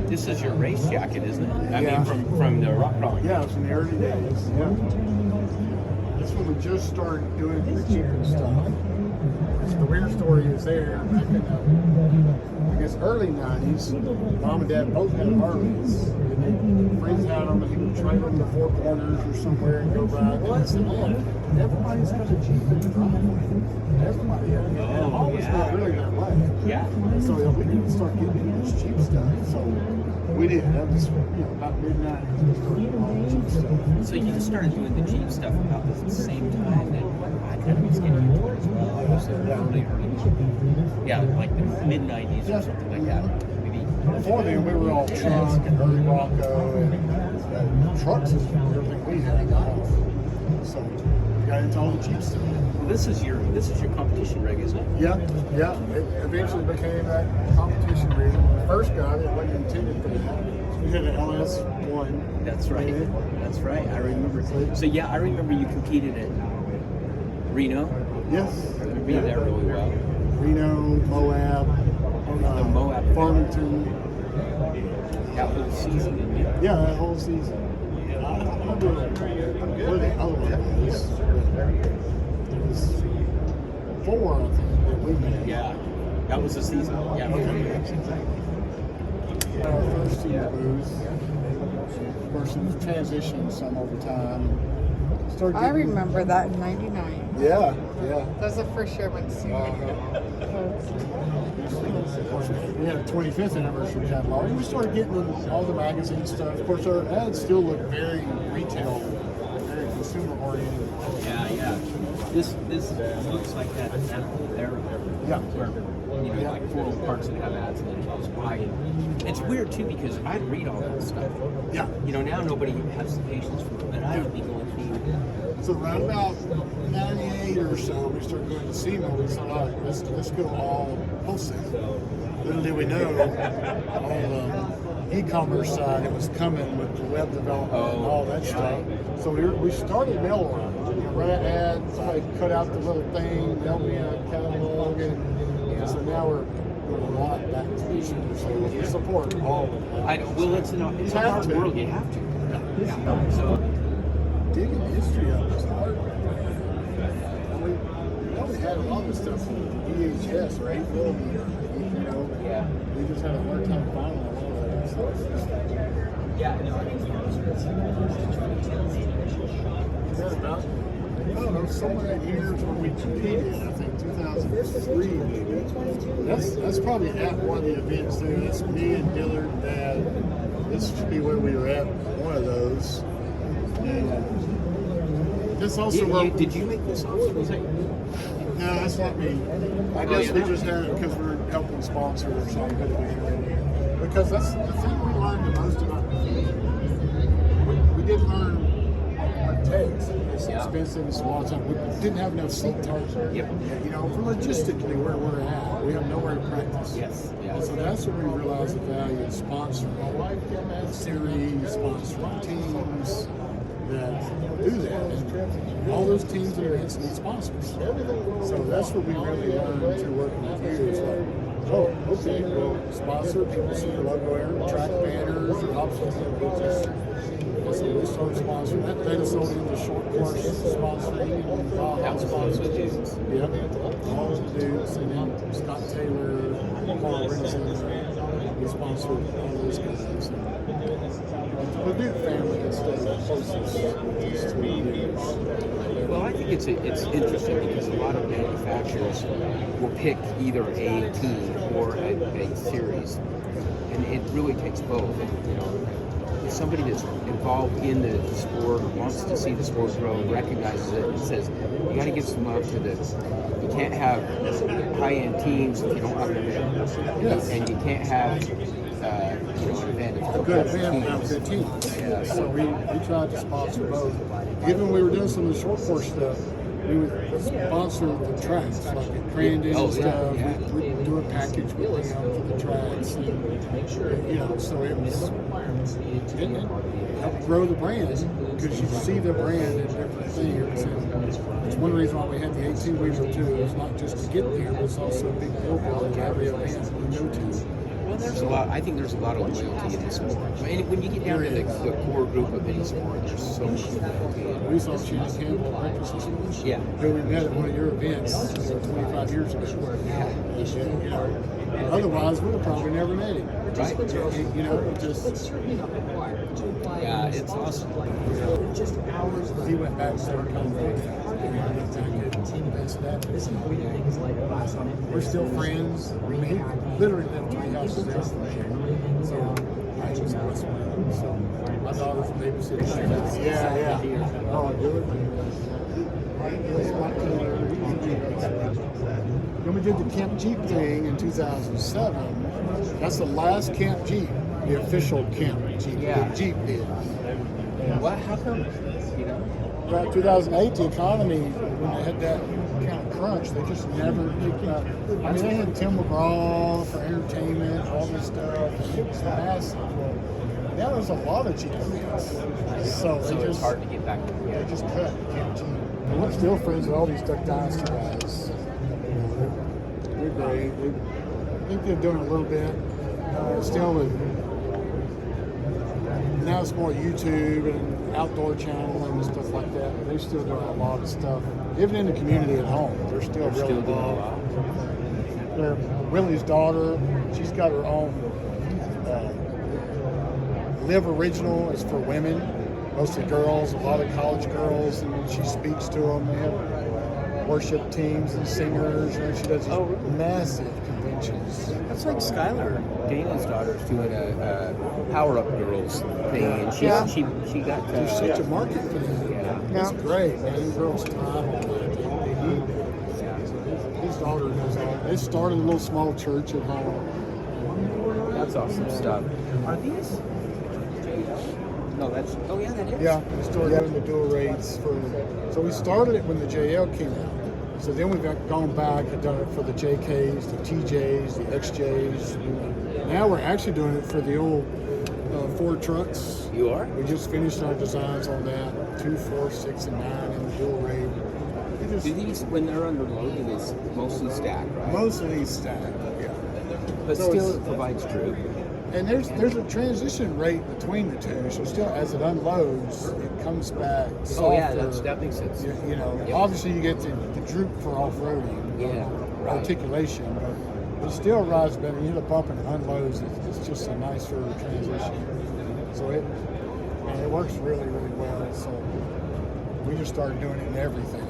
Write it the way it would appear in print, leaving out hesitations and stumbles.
This is your race jacket, isn't it? I mean, from the rock crawling. Yeah, it's in the early days. Yeah. That's when we just started doing the cheaper stuff. So the weird story is there back in the, I guess, early 90s. Mom and Dad both had Harleys. And friends had them, and he would trade them to Four Corners or somewhere and go ride. Well, I said, man, everybody's got a Jeep in the driveway. Everybody has it. And Harley's not really that way. Yeah. So we need to start getting into this cheap stuff. So we did. That was, about mid-90s. We started doing all the cheap stuff. So you started doing the Jeep stuff about the same time that I kind of was getting into it as well. So early. Yeah, like the mid-90s or something like that. Maybe. Before then, we were all truck and early Rocco and trucks is everything we had. So we got into all the cheap stuff. Well, this is your competition rig, isn't it? Yeah. It eventually became that competition rig. When we first got it, it wasn't intended for that. We had an LS1. That's right. That's right. I remember. So yeah, I remember you competed at Reno. Yes. I remember you there really well. Reno, Moab, The Moab. Farmington. That whole season, didn't you? Yeah, that whole season. I don't remember where the other one was. There was 4, I think, that we made. Yeah. That was the season. Yeah. Okay. Our first team booth. Of course, it was transitioned some over time. I remember that in '99. Yeah. That was the first year I went to SEMA. We had a 25th anniversary catalog. And we started getting in all the magazine stuff. Of course, our ads still look very retail, very consumer oriented. Yeah. This looks like that animal there. Yeah. Where, like 4 parks that have ads and then it's wide. It's weird too because I read all that stuff. Yeah. Now nobody has the patience for it, but I would be going through. So around about 98 or so, we started going to SEMA. We said, all right, let's go all wholesale. Little did we know, on the e-commerce side, it was coming with the web development and all that stuff. So we started mail order. Ran ads, somebody cut out the little thing, mailed me a catalog, and so now we're a lot back to the shooter. So we support all of that. I know. Well, it's a hard world. You have to. Yeah. So digging the history of this art. We had a lot of stuff from VHS or 8mm. Yeah. We just had a hard time finding a lot of that stuff. yeah. I don't know, some of that years when we competed, I think 2003 maybe. That's probably at one of the events there. That's me and Dillard and Dad. This should be where we were at one of those. And this also Did you make this also? Was it? No, that's not me. I guess we just had it because we're helping sponsor or something. Because that's the thing we learned the most about the game. We did learn what it takes. It's expensive, it's a lot of time. We didn't have enough seat time. Yep. For logistically where we're at, we have nowhere to practice. Yes. And so that's when we realized the value of sponsoring series, sponsoring teams that do that. And all those teams and events need sponsors. So that's what we really learned through working with you. It's like, oh, okay, well, sponsor, people see your logo there, track banners, or options and widgets. And so we started sponsoring that. Then it's sold into short course sponsoring and That sponsors. dudes. Yep, all the dudes. And then Scott Taylor, Paul Renson, we sponsored all those guys. The Duke family has stayed closest these 2 years. Well, I think it's interesting because a lot of manufacturers will pick either a team or a series, and it really takes both. If somebody that's involved in the sport or wants to see the sport grow and recognizes it and says, you got to give some love to this. You can't have high-end teams if you don't have an event, and you can't have an event if you A don't good have event, have a teams. good team. Yeah, So we tried to sponsor both. Even when we were doing some of the short course stuff, we would sponsor the tracks, like at Crandon and stuff. We'd do a package with them for the tracks. And, so it helped grow the brand because you see the brand in different things. And it's one reason why we had the 18-wheeler too. It's not just to get there, but it's also a big billboard at every event we go to. Well, there's a lot. I think there's a lot of loyalty in the sport. And when you get down to the core group of any sport, there's so much loyalty. We saw Shane Campbell breakfast this morning. Yeah. Who we met at one of your events 25 years ago. And, you know, otherwise, we'd have probably never met him. Right. You know, just. Yeah, it's awesome. He went back to Southern California. We're still friends. I mean, he literally lived 3 houses down from me. So I was West Wind. So my daughter's babysitting. Yeah. Oh, good. When we did the Camp Jeep thing in 2007, that's the last Camp Jeep, the official Camp Jeep. Yeah. The Jeep did. What? How come? You know? About 2008, the economy, when they had that kind of crunch, they just never picked up. I mean, they had Tim McGraw for entertainment, all this stuff. It was massive. Now there's a lot of Jeep events. So It's hard to get back to they just cut Camp Jeep. And we're still friends with all these Duck Dynasty guys. They're great. I think they're doing a little bit. Still with. Now it's more YouTube and outdoor channel and stuff like that. But they're still doing a lot of stuff. Even in the community at home, they're still really doing a involved. Willie's daughter, she's got her own Live Original. It's for women, mostly girls, a lot of college girls, and she speaks to them. They have worship teams and singers, and she does these massive conventions. That's like Skylar, Dana's daughter's doing a Power Up Girls thing, and she got. There's such a market for that. Yeah. It's great, man. These girls thrive on that. His daughter does all. They started a little small church at home. That's awesome stuff. Are these? No, that's. Oh yeah, that is. Yeah, we started doing the dual rates for. So we started it when the JL came out. So then we've gone back and done it for the JKs, the TJs, the XJs. Now we're actually doing it for the old Ford trucks. You are? We just finished our designs on that. 2, 4, 6, and 9 in the dual rate. Do these, when they're under load, it is mostly stacked, right? Most of these stack, yeah. But So still, it's- it provides droop. And there's a transition rate between the two. So still, as it unloads, it comes back softer. Oh yeah, that makes sense. You know, Yep. obviously you get the droop for off-roading, Yeah, right. articulation, but it still rides better. You hit a bump and it unloads. It's just a nicer transition. So it works really, really well. So we just started doing it in everything.